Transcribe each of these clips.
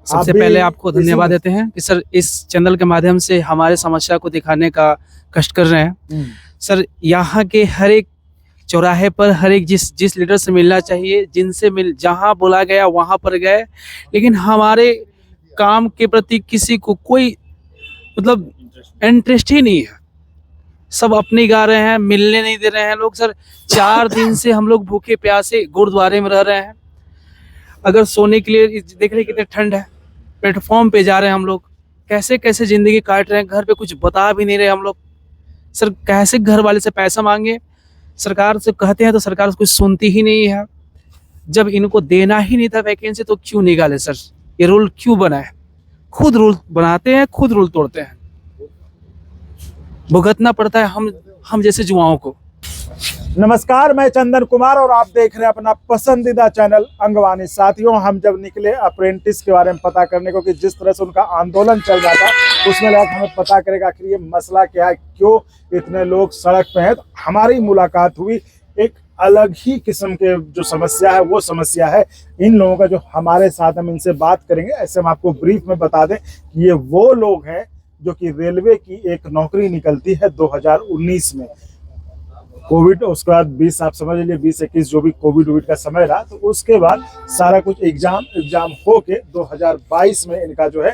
सबसे पहले आपको धन्यवाद देते हैं कि सर इस चैनल के माध्यम से हमारे समस्या को दिखाने का कष्ट कर रहे हैं। सर यहाँ के हर एक चौराहे पर हर एक जिस लीडर से मिलना चाहिए, जिनसे जहाँ बोला गया वहाँ पर गए, लेकिन हमारे काम के प्रति किसी को कोई मतलब इंटरेस्ट ही नहीं है। सब अपनी गा रहे हैं, मिलने नहीं दे रहे हैं लोग। सर 4 दिन से हम लोग भूखे प्यासे गुरुद्वारे में रह रहे हैं। अगर सोने के लिए देख रहे कितने ठंड है, प्लेटफॉर्म पे जा रहे हैं हम लोग, कैसे कैसे जिंदगी काट रहे हैं। घर पे कुछ बता भी नहीं रहे हम लोग। सर कैसे घर वाले से पैसा मांगे, सरकार से कहते हैं तो सरकार कुछ सुनती ही नहीं है। जब इनको देना ही नहीं था वैकेंसी तो क्यों निकाले सर? ये रूल क्यों बना है? खुद रूल बनाते हैं, खुद रूल तोड़ते हैं। भुगतना पड़ता है हम जैसे युवाओं को। नमस्कार, मैं चंदन कुमार और आप देख रहे हैं अपना पसंदीदा चैनल अंगवानी। साथियों, हम जब निकले अप्रेंटिस के बारे में पता करने को कि जिस तरह से उनका आंदोलन चल रहा था, उसमें लगा हमें पता करेगा आखिर ये मसला क्या है, क्यों इतने लोग सड़क पे हैं। तो हमारी मुलाकात हुई एक अलग ही किस्म के जो समस्या है, वो समस्या है इन लोगों का जो हमारे साथ हम इनसे बात करेंगे। ऐसे हम आपको ब्रीफ में बता दें कि ये वो लोग हैं जो कि रेलवे की एक नौकरी निकलती है 2019 में। कोविड, उसके बाद 20 आप समझ लीजिए 20-21 जो भी कोविड का समय रहा, तो उसके बाद सारा कुछ एग्जाम हो के 2022 में इनका जो है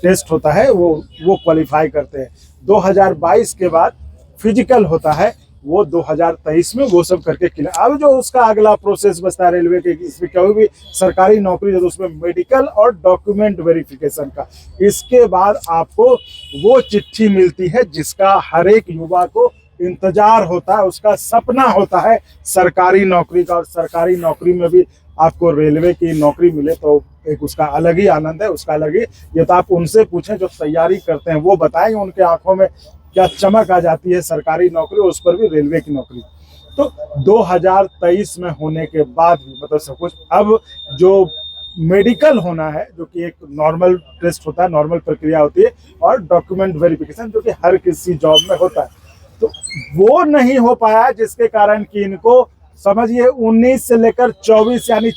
टेस्ट होता है, वो क्वालिफाई करते हैं। 2022 के बाद फिजिकल होता है, वो 2023 में वो सब करके क्लियर। अब जो उसका अगला प्रोसेस बचता है रेलवे के, इसमें कोई भी सरकारी नौकरी है तो उसमें मेडिकल और डॉक्यूमेंट वेरिफिकेशन का। इसके बाद आपको वो चिट्ठी मिलती है जिसका हर एक युवा को इंतजार होता है, उसका सपना होता है सरकारी नौकरी का। और सरकारी नौकरी में भी आपको रेलवे की नौकरी मिले तो एक उसका अलग ही आनंद है, उसका अलग ही। ये तो आप उनसे पूछें जो तैयारी करते हैं, वो बताएंगे उनके आंखों में क्या चमक आ जाती है सरकारी नौकरी, उस पर भी रेलवे की नौकरी। तो 2023 में होने के बाद भी मतलब सब कुछ, अब जो मेडिकल होना है जो कि एक नॉर्मल टेस्ट होता है, नॉर्मल प्रक्रिया होती है, और डॉक्यूमेंट वेरिफिकेशन जो कि हर किसी जॉब में होता है, तो वो नहीं हो पाया, जिसके कारण कि इनको समझिए 19 से लेकर 24 यानी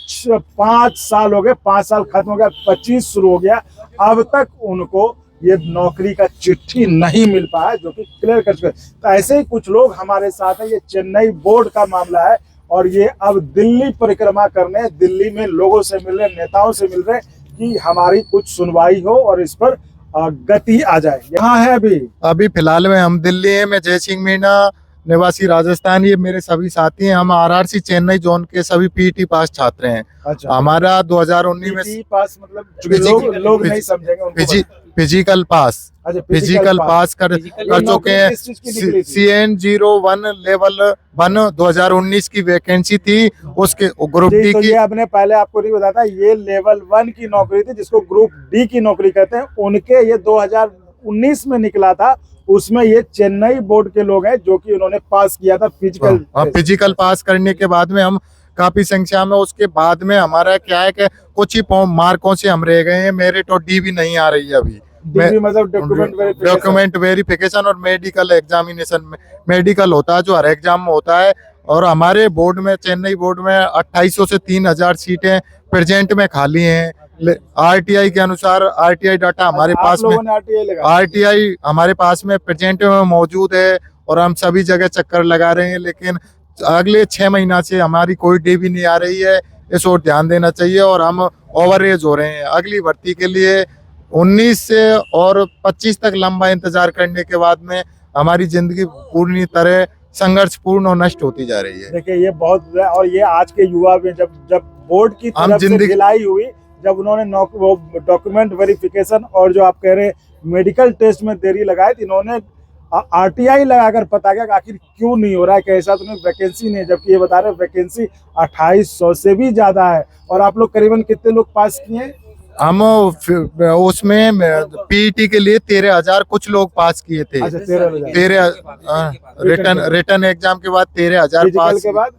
5 साल हो गए। 5 साल खत्म हो गया, 25 शुरू हो गया, अब तक उनको ये नौकरी का चिट्ठी नहीं मिल पाया जो कि क्लियर कर चुके। तो ऐसे ही कुछ लोग हमारे साथ हैं। ये चेन्नई बोर्ड का मामला है और ये अब दिल्ली परिक्रमा करने, दिल्ली में लोगों से मिल रहे, नेताओं से मिल रहे कि हमारी कुछ सुनवाई हो और इस पर गति आ जाए। यहाँ है अभी फिलहाल में हम दिल्ली हैं। मैं जय सिंह मीणा, निवासी राजस्थान। ये मेरे सभी साथी हैं। हम आरआरसी चेन्नई जोन के सभी पीटी पास छात्र हैं। अच्छा, हमारा 2019 में पीटी पास मतलब लोग नहीं समझेंगे फिजिकल पास। अच्छा, फिजिकल पास कर चुके हैं। CN01 लेवल 1 2019 की वैकेंसी थी, उसके ग्रुप डी की। ये आपने पहले आपको नहीं बताया था, ये लेवल 1 की नौकरी थी जिसको ग्रुप डी की नौकरी कहते हैं। उनके ये 2019 में निकला था, उसमें ये चेन्नई बोर्ड के लोग हैं जो कि उन्होंने पास किया था फिजिकल पास करने के बाद में हम काफी संख्या में, उसके बाद में हमारा क्या है कि कुछ ही मार्कों से हम रह गए हैं। मेरिट और डी भी नहीं आ रही है अभी। मतलब डॉक्यूमेंट वेरिफिकेशन और मेडिकल एग्जामिनेशन में, मेडिकल होता है जो हर एग्जाम में होता है। और हमारे बोर्ड में, चेन्नई बोर्ड में 2800 से 3000 सीटें प्रेजेंट में खाली हैं। आरटीआई के अनुसार, आरटीआई डाटा हमारे पास में, आरटीआई हमारे पास में प्रेजेंट में मौजूद है और हम सभी जगह चक्कर लगा रहे हैं, लेकिन अगले 6 महीना से हमारी कोई डे भी नहीं आ रही है। इस ओर ध्यान देना चाहिए। और हम ओवर एज हो रहे हैं। अगली भर्ती के लिए 19 से और 25 तक लंबा इंतजार करने के बाद में हमारी जिंदगी पूरी तरह संघर्षपूर्ण और नष्ट होती जा रही है। देखिए, ये बहुत, और ये आज के युवा में जब बोर्ड की तरफ से ढिलाई हुई, जब उन्होंने डॉक्यूमेंट वेरिफिकेशन और जो आप कह रहे मेडिकल टेस्ट में देरी लगाई, तो इन्होंने आरटीआई लगाकर पता किया कि आखिर क्यों नहीं हो रहा है, कैसा तो नहीं, वैकेंसी नहीं, जबकि ये बता रहे वैकेंसी 2800 से भी ज्यादा है। और आप लोग करीबन कितने लोग पास किए? हम उसमें पीईटी के लिए 13,000 कुछ लोग पास किए थे। अच्छा, 13,000 रिटर्न एग्जाम के बाद 13,000 पास के बाद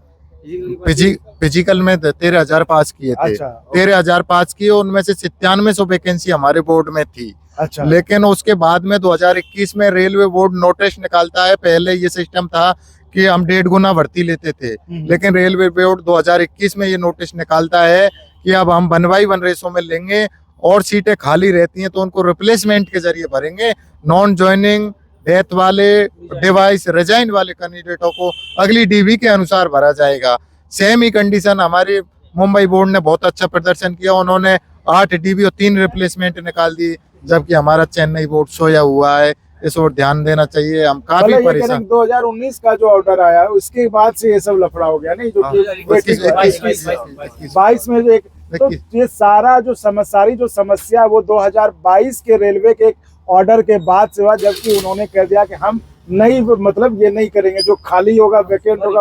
फिजिकल में 13,000 पास किए थे। अच्छा, 13,000 पास किए, उनमें से 9700 वैकेंसी हमारे बोर्ड में थी। अच्छा, लेकिन उसके बाद में 2021 में रेलवे बोर्ड नोटिस निकालता है। पहले ये सिस्टम था कि हम 1.5 गुना भर्ती लेते थे, लेकिन रेलवे बोर्ड 2021 में ये नोटिस निकालता है कि अब हम 1 by 1 रेशो में लेंगे और सीटें खाली रहती हैं तो उनको रिप्लेसमेंट के जरिए भरेंगे। नॉन ज्वाइनिंग, डेथ वाले, डिवाइस, रिजाइन वाले कैंडिडेटों को अगली डीवी के अनुसार भरा जाएगा। सेम ही कंडीशन हमारी मुंबई बोर्ड ने बहुत अच्छा प्रदर्शन किया, उन्होंने 8 डीवी और 3 रिप्लेसमेंट निकाल दी, जबकि हमारा चेन्नई बोर्ड सोया हुआ है। इस ओर ध्यान देना चाहिए, हम काफी परेशान। 2019 का जो ऑर्डर आया उसके बाद से ये सब लफड़ा हो गया, नहीं जो कि 22 में जो एक, तो ये सारा जो सारी जो समस्या वो 2022 के रेलवे के एक ऑर्डर के बाद से हुआ, जबकि उन्होंने कह दिया कि हम नहीं, मतलब ये नहीं करेंगे, जो खाली होगा, वैकेंट होगा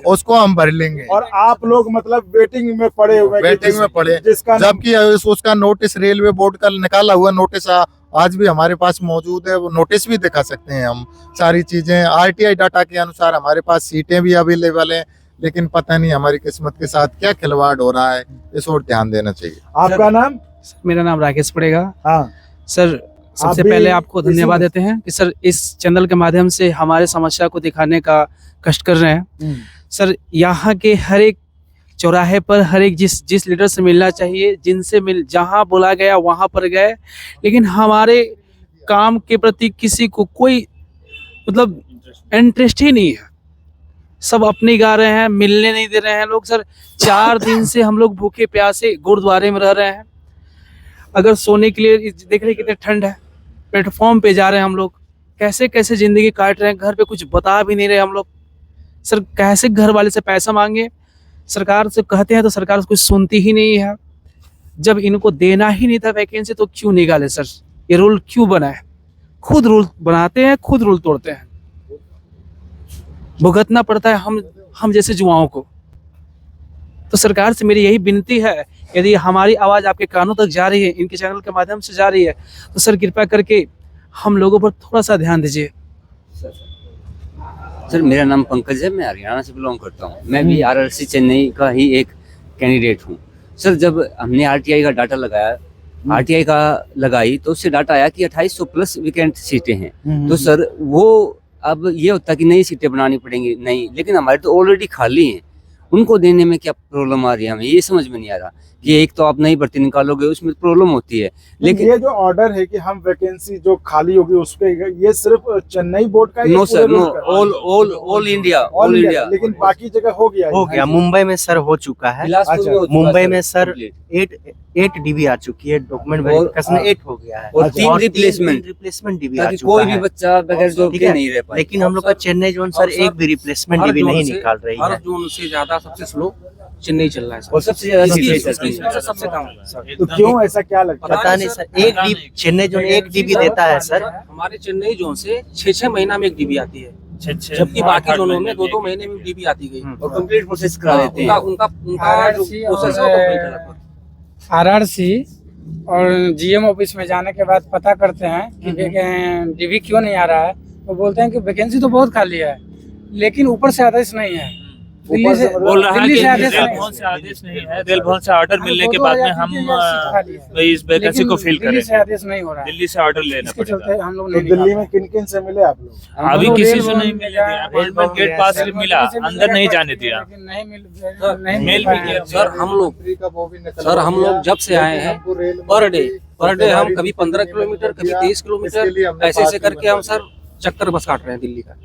उसको हम भर लेंगे। और आप लोग मतलब वेटिंग में पड़े हुए, वेटिंग में पड़े, जिसका जबकि उसका नोटिस रेलवे बोर्ड का निकाला हुआ नोटिस आज भी हमारे पास मौजूद है, वो नोटिस भी दिखा सकते हैं हम। सारी चीजें आरटीआई डाटा के अनुसार हमारे पास सीटें भी अवेलेबल हैं, लेकिन पता नहीं हमारी किस्मत के साथ क्या खिलवाड़ हो रहा है, इस ओर ध्यान देना चाहिए। आपका नाम? मेरा नाम राकेश पड़ेगा। हाँ सर, सबसे पहले आपको धन्यवाद देते हैं कि सर इस चैनल के माध्यम से हमारे समस्या को दिखाने का कष्ट कर रहे हैं। सर, यहाँ के हर एक चौराहे पर हर एक जिस लीडर से मिलना चाहिए, जिनसे जहाँ बोला गया वहाँ पर गए, लेकिन हमारे काम के प्रति किसी को कोई मतलब इंटरेस्ट ही नहीं है। सब अपनी गा रहे हैं, मिलने नहीं दे रहे हैं लोग। सर, 4 दिन से हम लोग भूखे प्यासे गुरुद्वारे में रह रहे हैं। अगर सोने के लिए देख रहे कितने ठंड है, प्लेटफॉर्म पे जा रहे हैं हम लोग, कैसे कैसे जिंदगी काट रहे हैं, घर पे कुछ बता भी नहीं रहे हम लोग। सर, कैसे घर वाले से पैसा मांगे, सरकार से कहते हैं तो सरकार कुछ सुनती ही नहीं है। जब इनको देना ही नहीं था वैकेंसी तो क्यों निकाले सर? ये रूल क्यों बनाए? खुद रूल बनाते हैं, खुद रूल तोड़ते हैं। भुगतना पड़ता है हम जैसे युवाओं को। तो सरकार से मेरी यही विनती है, यदि हमारी आवाज़ आपके कानों तक जा रही है, इनके चैनल के माध्यम से जा रही है, तो सर कृपया करके हम लोगों पर थोड़ा सा ध्यान दीजिए। सर, मेरा नाम पंकज है, मैं हरियाणा से बिलोंग करता हूँ। मैं भी आरआरसी चेन्नई का ही एक कैंडिडेट हूँ। सर, जब हमने आरटीआई का डाटा लगाया, आरटीआई का लगाई तो उससे डाटा आया कि 2800 प्लस वैकेंट सीटें हैं। तो सर, वो अब ये होता कि नई सीटें बनानी पड़ेंगी, नहीं, लेकिन हमारे तो ऑलरेडी खाली हैं, उनको देने में क्या प्रॉब्लम आ रही है, हमें ये समझ में नहीं आ रहा कि एक तो आप नई भर्ती निकालोगे उसमें प्रॉब्लम होती है। लेकिन ये जो ऑर्डर है कि हम वैकेंसी जो खाली होगी उस पे, ये सिर्फ चेन्नई बोर्ड का? No sir, no, all India. लेकिन बाकी जगह हो गया। मुंबई में सर हो चुका है। मुंबई में सर 8 डीबी आ चुकी है, डॉक्यूमेंट वेरिफिकेशन 8 हो गया है, और 3 रिप्लेसमेंट डीबी आ चुका कोई है। भी बच्चा बगैर जॉब के नहीं रह पाए। लेकिन हम लोग का चेन्नई जोन सर एक भी रिप्लेसमेंट डीबी नहीं निकाल रही है। जोन से ज्यादा सबसे स्लो चेन्नई चल रहा है और सबसे ज्यादा सबसे कम। तो क्यों ऐसा, क्या लगता है? पता नहीं सर, एक डीबी चेन्नई जोन 1 डीबी देता है सर। हमारे चेन्नई जोन से 6 महीना में एक डीबी आती है, जबकि बाकी जोनों में 2 महीने में डीबी आती गई और कंप्लीट प्रोसेस करा देते हैं। उनका जो प्रोसेस है वो कंप्लीट है लगभग। आरआरसी और जीएम ऑफिस में जाने के बाद पता करते हैं कि डीवी क्यों नहीं आ रहा है, तो बोलते हैं कि वैकेंसी तो बहुत खाली है, लेकिन ऊपर से आदेश नहीं है। दिल्ली से बोल रहा है दिल्ली कि से आदेश रेल नहीं भवन से आदेश नहीं है, रेल भवन से ऑर्डर मिलने के बाद में हम इस वैकेंसी को फिल दिल्ली से करेंगे। आदेश नहीं हो रहा है, दिल्ली से ऑर्डर लेना इसके चलते पड़ेगा। हम लोग तो नहीं दिल्ली में किन किन से मिले आप लोग? अभी हम लोग किसी रेल से भवन नहीं में मिलने गए, दिया, अपार्टमेंट गेट पास से मिला, अंदर नहीं जाने दिया। लेकिन नहीं मिल मेल भी किया। सर, हम लोग जब से आए हैं पर डे हम कभी 15 किलोमीटर, कभी 23 किलोमीटर ऐसे करके हम सर चक्कर बस काट रहे हैं दिल्ली का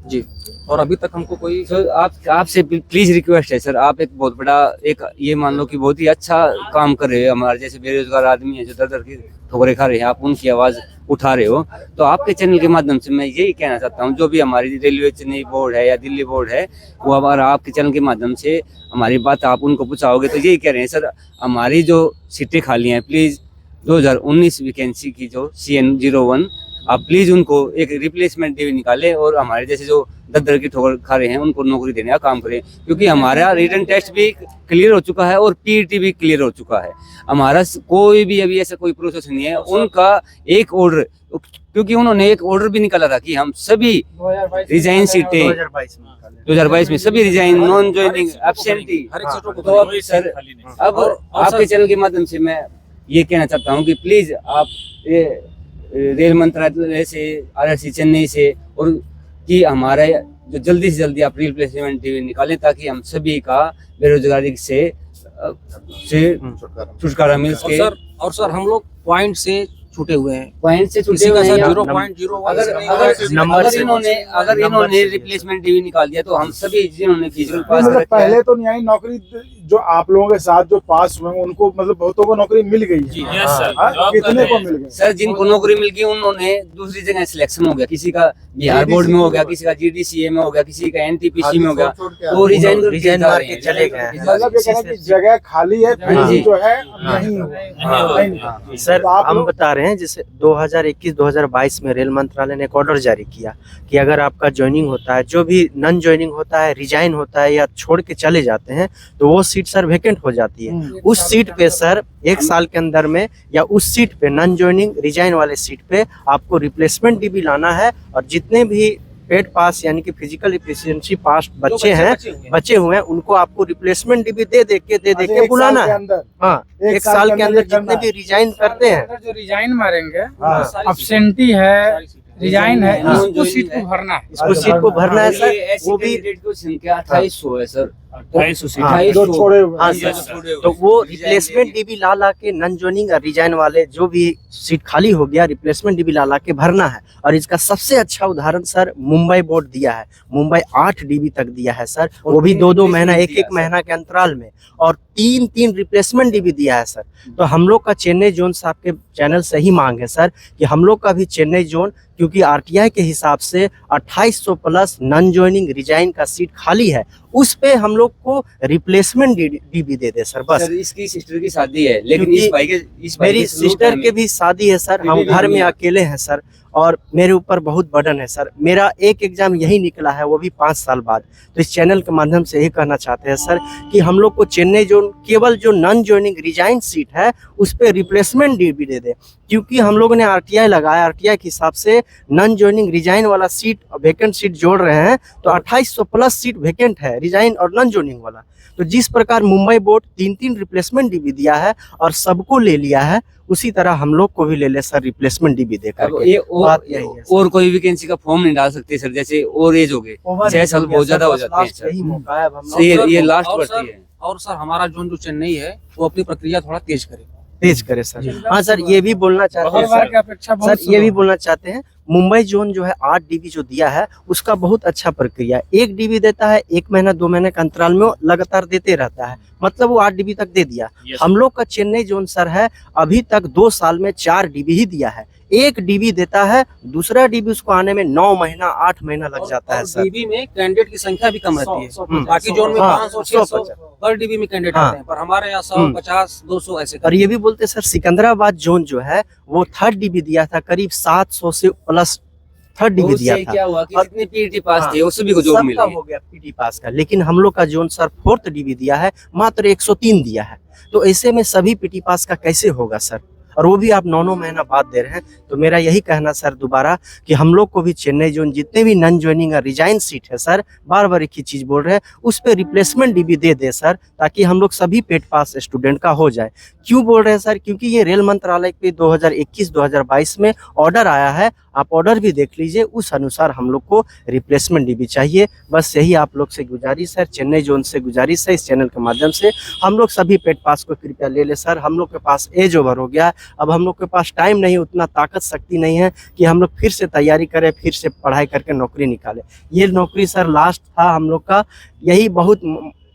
जी। और अभी तक हमको कोई सर, आपसे प्लीज रिक्वेस्ट है सर, आप एक बहुत बड़ा एक ये मान लो कि बहुत ही अच्छा काम कर रहे हो। हमारे जैसे बेरोजगार आदमी है जो दर दर की ठोकरें खा रहे हैं, आप उनकी आवाज उठा रहे हो। तो आपके चैनल के माध्यम से मैं यही कहना चाहता हूँ, जो भी हमारी रेलवे चेन्नई बोर्ड है या दिल्ली बोर्ड है, वो अगर आपके चैनल के माध्यम से हमारी बात आप उनको पूछाओगे तो यही कह रहे हैं सर, हमारी जो सीटें खाली हैं, प्लीज 2019 वैकेंसी की जो CN01 आप प्लीज उनको एक रिप्लेसमेंट डीवी निकाले और हमारे जैसे जो दर की ठोकर खा रहे हैं उनको नौकरी देने का काम करें। क्योंकि हमारा रिटन टेस्ट भी क्लियर हो चुका है और पीईटी भी क्लियर हो चुका है। हमारा कोई भी अभी ऐसा कोई प्रोसेस नहीं है। उनका एक ऑर्डर, क्योंकि उन्होंने एक ऑर्डर भी निकाला था कि हम सभी रिजाइन सीटें 2022 में सभी रिजाइन, नॉन ज्वाइनिंग, एब्सेंटी। तो अब सर, अब आपके चैनल के माध्यम से मैं ये कहना चाहता हूँ कि प्लीज आप रेल मंत्रालय से, आरआरसी चेन्नई से, और कि हमारा जो जल्दी से जल्दी आप रिप्लेसमेंट निकालें ताकि हम सभी का बेरोजगारी से से छुटकारा मिल सके। और सर हम लोग पॉइंट से छूटे हुए हैं, पॉइंट से छूटे किसी का हुए हैं सर या- 0.01 अगर इन्होंने रिप्लेसमेंट डीवी निकाल दिया तो हम सभी जिन्होंने फिजिकल पास मतलब रखा है, पहले तो नहीं आई नौकरी, जो आप लोगों के साथ जो पास हुए हैं, उनको मतलब बहुतों को नौकरी मिल गई है। यस सर, हाँ, जॉब कर कितने रहे को हैं। मिल गई? सर जिनको नौकरी मिल गई उन्होंने दूसरी जगह सिलेक्शन हो गया, किसी का बिहार बोर्ड में हो गया, किसी का जीडीसीए में हो गया, किसी का एनटीपीसी में हो गया, तो रिजाइन मार के चले गए हैं। मतलब ये कहना कि जगह खाली है, फिर हाँ। भी जो है हाँ। नहीं हुआ। हाँ। नहीं हुआ। सर तो आप हम लोग- बता रहे हैं जैसे 2021-2022 में रेल मंत्रालय ने एक ऑर्डर जारी किया कि अगर आपका ज्वाइनिंग होता है, जो भी नॉन ज्वाइनिंग होता है, रिजाइन होता है या छोड़ के चले जाते हैं, तो वो सीट सर वेकेंट हो जाती है। उस सीट पे सर 1 साल के अंदर में या उस सीट पे नॉन ज्वाइनिंग रिजाइन वाले सीट पे आपको रिप्लेसमेंट डीबी लाना है, और जितने भी पेड पास यानी कि फिजिकल एफिशिएंसी पास बच्चे हुए हैं उनको आपको रिप्लेसमेंट डीबी दे दे के अच्छा, एक बुलाना साल के है। अंदर हाँ, एक साल के अंदर करना जितने है। भी रिजाइन करते हैं, जो रिजाइन मारेंगे, हाँ। अब्सेंटी है, रिजाइन है, हाँ। इसको सीट को भरना है। इसको सीट को भरना है सर। वो वो भी भी की संख्या 2800 है सर, 2800 सीट। हाँ, जो छोड़े हुए हाँ हैं। सर। Yes sir. तो वो रिप्लेसमेंट डीबी ला ला के नॉन ज्वाइनिंग और रिजाइन वाले जो भी सीट खाली हो गया, रिप्लेसमेंट डीबी ला ला के भरना है। और इसका सबसे अच्छा उदाहरण सर मुंबई बोर्ड दिया है। मुंबई 8 डीबी तक दिया है सर, वो भी 2-2 महीना, 1-1 महीना के अंतराल में, और 3-3 रिप्लेसमेंट डीबी दिया है सर। तो हम लोग का चेन्नई जोन से आपके चैनल से ही मांग है सर कि हम लोग का भी चेन्नई जोन, क्योंकि आरटीआई के हिसाब से 2800 प्लस नॉन ज्वाइनिंग रिजाइन का सीट खाली है, उस पे हम लोग को रिप्लेसमेंट डीबी दे दे सर बस। सर इसकी सिस्टर की शादी है, लेकिन क्योंकि इस भाई मेरी के सलूक सिस्टर है के भी शादी है सर, हम बीवी घर में नहीं है। अकेले हैं सर, और मेरे ऊपर बहुत बर्डन है सर। मेरा एक एग्जाम यही निकला है, वो भी 5 साल बाद। तो इस चैनल के माध्यम से यही कहना चाहते हैं सर कि हम लोग को चेन्नई जोन केवल जो नॉन ज्वाइनिंग रिजाइन सीट है उस पे रिप्लेसमेंट डीबी दे दे, क्योंकि हम लोगों ने आरटीआई लगाया, आरटीआई के हिसाब से नॉन ज्वाइनिंग रिजाइन वाला सीट वैकेंट सीट जोड़ रहे हैं, तो 2800 प्लस सीट वैकेंट है रिजाइन और नॉन ज्वाइनिंग वाला। तो जिस प्रकार मुंबई बोर्ड 3-3 रिप्लेसमेंट डीबी दिया है और सबको ले लिया है, उसी तरह हम लोग को भी ले ले सर रिप्लेसमेंट डीबी देकर अब के। ये बात यही है सर। और कोई वैकेंसी का फॉर्म नहीं डाल सकते सर, जैसे और एज हो गए, 6 साल बहुत ज्यादा हो जाते हैं सर। यही मौका है, अब हम सर, ये लास्ट और भर्ती सर- है। और सर हमारा जोन जो चेन्नई है वो अपनी प्रक्रिया थोड़ा तेज करे। तेज करे सर। हाँ सर, ये भी बोलना चाहते हर हैं बार सर, की अपेक्षा बहुत सर ये भी बोलना चाहते हैं, मुंबई जोन जो है 8 डीबी जो दिया है उसका बहुत अच्छा प्रक्रिया है। 1 डीबी देता है, 1 महीना 2 महीने के अंतराल में वो लगातार देते रहता है, मतलब वो 8 डीबी तक दे दिया। Yes, हम लोग का चेन्नई जोन सर है अभी तक 2 साल में 4 डीबी ही दिया है। 1 डीबी देता है, दूसरा डीबी उसको आने में 9 महीना 8 महीना लग जाता है सर। डीबी में कैंडिडेट की संख्या भी कम रहती है। 100 बाकी जोन में हाँ, 500-600 पर डीबी में कैंडिडेट हाँ। आते हैं, पर हमारे यहाँ 100, हम्म। 50, 200 ऐसे और ये भी बोलते सर सिकंदराबाद जोन जो है वो 3rd डीबी दिया था, करीब 700 से प्लस 3rd डीबी उससे दिया था। क्या हुआ कि और- जितने पीटी पास हाँ, थे वो सभी को जॉब मिल सबका गई। हो गया पीटी पास का, लेकिन हम लोग का जोन सर 4th डीबी दिया है, मात्र 103 दिया है। तो ऐसे में सभी पीटी पास का कैसे होगा सर, और वो भी आप 9-9 महीना बाद दे रहे हैं। तो मेरा यही कहना सर दोबारा कि हम लोग को भी चेन्नई जोन जितने भी नॉन ज्वाइनिंग और रिजाइन सीट है सर, बार बार एक ही चीज बोल रहे हैं, उस पे रिप्लेसमेंट डीबी दे दे सर, ताकि हम लोग सभी पेड पास स्टूडेंट का हो जाए। क्यों बोल रहे हैं सर, क्योंकि ये रेल मंत्रालय पे 2021-2022 में ऑर्डर आया है, आप ऑर्डर भी देख लीजिए, उस अनुसार हम लोग को रिप्लेसमेंट डीबी चाहिए। बस यही आप लोग से गुजारिश है, चेन्नई जोन से गुजारिश है, इस चैनल के माध्यम से हम लोग सभी पेड पास को कृपया ले ले सर। हम लोग के पास एज ओवर हो गया, अब हम लोग के पास टाइम नहीं, उतना ताकत शक्ति नहीं है कि हम लोग फिर से तैयारी करें, फिर से पढ़ाई करके नौकरी निकालें। ये नौकरी सर लास्ट था हम लोग का, यही बहुत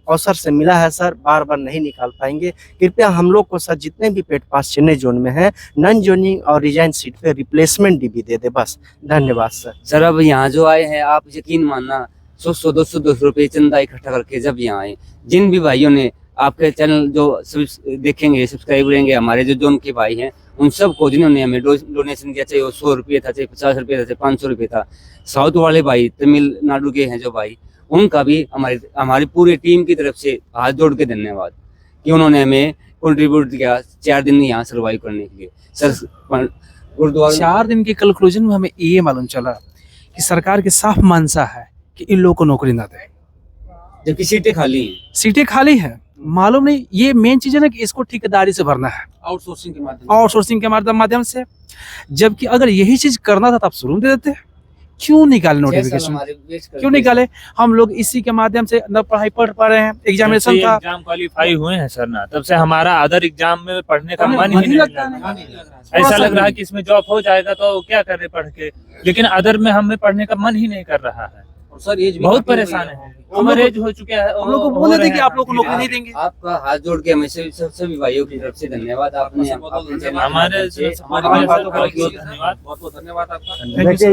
अवसर से मिला है सर, बार बार नहीं निकाल पाएंगे। कृपया हम लोग को सर जितने भी पेड पास चेन्नई जोन में है, नॉन ज्वाइनिंग और रिजाइन सीट पे रिप्लेसमेंट डीबी दे दे बस। धन्यवाद सर। सर अब यहाँ जो आए हैं, आप यकीन मानना 100-200 रुपए चंदा इकट्ठा करके जब यहाँ आए, जिन भी भाइयों ने आपके चैनल जो देखेंगे, सब्सक्राइब करेंगे, हमारे जो जोन के भाई हैं, उन सबको जिन्होंने हमें डोनेशन दिया, चाहे वो 100 रुपये था, चाहे 50 रुपये था, चाहे 500 रुपये था, साउथ वाले भाई, तमिलनाडु के हैं जो भाई, उनका भी हमारी पूरी टीम की तरफ से हाथ जोड़ के धन्यवाद कि उन्होंने हमें कंट्रीब्यूट किया 4 दिन यहाँ सर्वाइव करने के लिए। सर गुरुद्वारा 4 दिन के कंक्लूजन में हमें ये मालूम चला कि सरकार की साफ मानसा है कि इन लोगों को नौकरी ना दे, जबकि सीटें खाली हैं। सीटें खाली हैं, मालूम नहीं, ये मेन चीज है ना कि इसको ठेकेदारी से भरना है, आउटसोर्सिंग के माध्यम आउटसोर्सिंग के माध्यम से। जबकि अगर यही चीज करना था तब शुरू में दे देते, क्यों निकाले नोटिफिकेशन, क्यों निकाले? हम लोग इसी के माध्यम से न पढ़ाई पढ़ पा रहे हैं, एग्जामिनेशन था, एग्जाम क्वालिफाई हुए हैं सर ना, तब से हमारा अदर एग्जाम में पढ़ने का मन ही नहीं लगता लगता। है। ऐसा लग रहा है कि इसमें जॉब हो जाएगा तो क्या कर रहे पढ़ के, लेकिन अदर में हमें पढ़ने का मन ही नहीं कर रहा है। और सर एज भी बहुत काफी हो परेशान गई है, उम्र एज हो चुका है। हम लोग को बोले थे कि आप लोग को नौकरी नहीं देंगे। आपका हाथ जोड़ के हमेशा सभी भाइयों की तरफ से धन्यवाद। आपने अपने चैनल हमारे हमारी बातों का बहुत धन्यवाद। बहुत बहुत धन्यवाद आपका। देखिए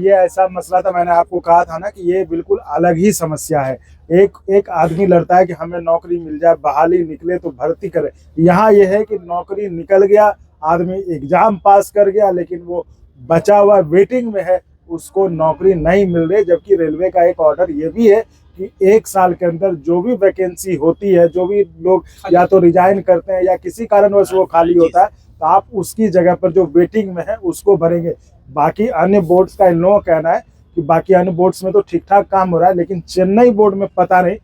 ये ऐसा मसला था, मैंने आपको कहा था ना कि ये बिल्कुल अलग ही समस्या है। एक आदमी लड़ता है कि हमें नौकरी मिल जाए, बहाली निकले तो भर्ती करे। यहाँ ये है कि नौकरी निकल गया, आदमी एग्जाम पास कर गया, लेकिन वो बचा हुआ वेटिंग में है, उसको नौकरी नहीं मिल रही। जबकि रेलवे का एक ऑर्डर ये भी है कि 1 साल के अंदर जो भी वैकेंसी होती है, जो भी लोग या तो रिजाइन करते हैं या किसी कारणवश वो खाली होता है, तो आप उसकी जगह पर जो वेटिंग में है उसको भरेंगे। बाकी अन्य बोर्ड्स का इन लोगों का कहना है कि बाकी अन्य बोर्ड्स में तो ठीक ठाक काम हो रहा है, लेकिन चेन्नई बोर्ड में पता नहीं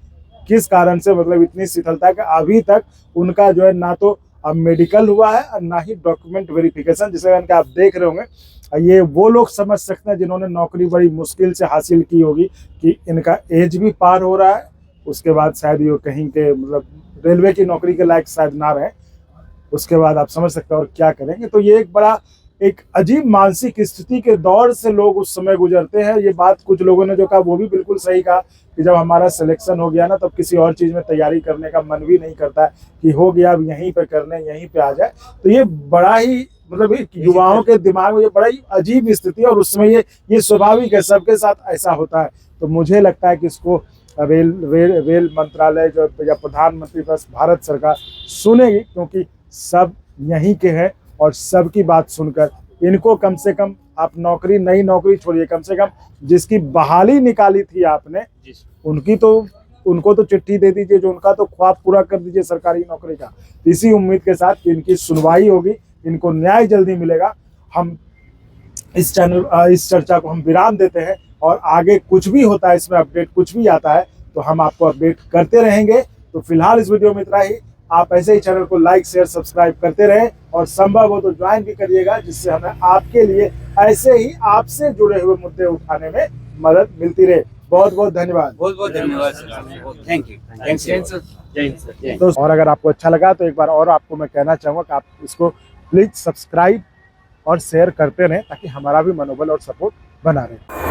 किस कारण से मतलब इतनी शिथिलता है कि अभी तक उनका जो है ना तो अब मेडिकल हुआ है और ना ही डॉक्यूमेंट वेरिफिकेशन, जिसे आप देख रहे होंगे। ये वो लोग समझ सकते हैं जिन्होंने नौकरी बड़ी मुश्किल से हासिल की होगी कि इनका एज भी पार हो रहा है, उसके बाद शायद ये कहीं के मतलब रेलवे की नौकरी के लायक शायद ना रहे, उसके बाद आप समझ सकते हैं और क्या करेंगे। तो ये एक अजीब मानसिक स्थिति के दौर से लोग उस समय गुजरते हैं। ये बात कुछ लोगों ने जो कहा वो भी बिल्कुल सही कहा कि जब हमारा सिलेक्शन हो गया ना, तब किसी और चीज़ में तैयारी करने का मन भी नहीं करता है कि हो गया अब यहीं पे करने, यहीं पे आ जाए। तो ये बड़ा ही मतलब युवाओं के दिमाग में ये बड़ा ही अजीब स्थिति है, और उसमें ये स्वाभाविक है, सबके साथ ऐसा होता है। तो मुझे लगता है कि इसको रेल मंत्रालय जो या प्रधानमंत्री बस भारत सरकार सुनेगी, क्योंकि सब यहीं के हैं और सबकी बात सुनकर इनको कम से कम आप नई नौकरी छोड़िए, कम से कम जिसकी बहाली निकाली थी आपने उनको तो चिट्ठी दे दीजिए, जो उनका तो ख्वाब पूरा कर दीजिए सरकारी नौकरी का। इसी उम्मीद के साथ कि इनकी सुनवाई होगी, इनको न्याय जल्दी मिलेगा। हम इस चर्चा को हम विराम देते हैं, और आगे कुछ भी होता है इसमें अपडेट कुछ भी आता है तो हम आपको अपडेट करते रहेंगे। तो फिलहाल इस वीडियो में इतना ही। आप ऐसे ही चैनल को लाइक शेयर सब्सक्राइब करते रहें, और संभव हो तो ज्वाइन भी करिएगा, जिससे हमें आपके लिए ऐसे ही आपसे जुड़े हुए मुद्दे उठाने में मदद मिलती रहे। बहुत बहुत धन्यवाद। बहुत बहुत धन्यवाद। Thank you. तो और अगर आपको अच्छा लगा तो एक बार और आपको मैं कहना चाहूँगा कि आप इसको प्लीज सब्सक्राइब और शेयर करते रहें, ताकि हमारा भी मनोबल और सपोर्ट बना रहे।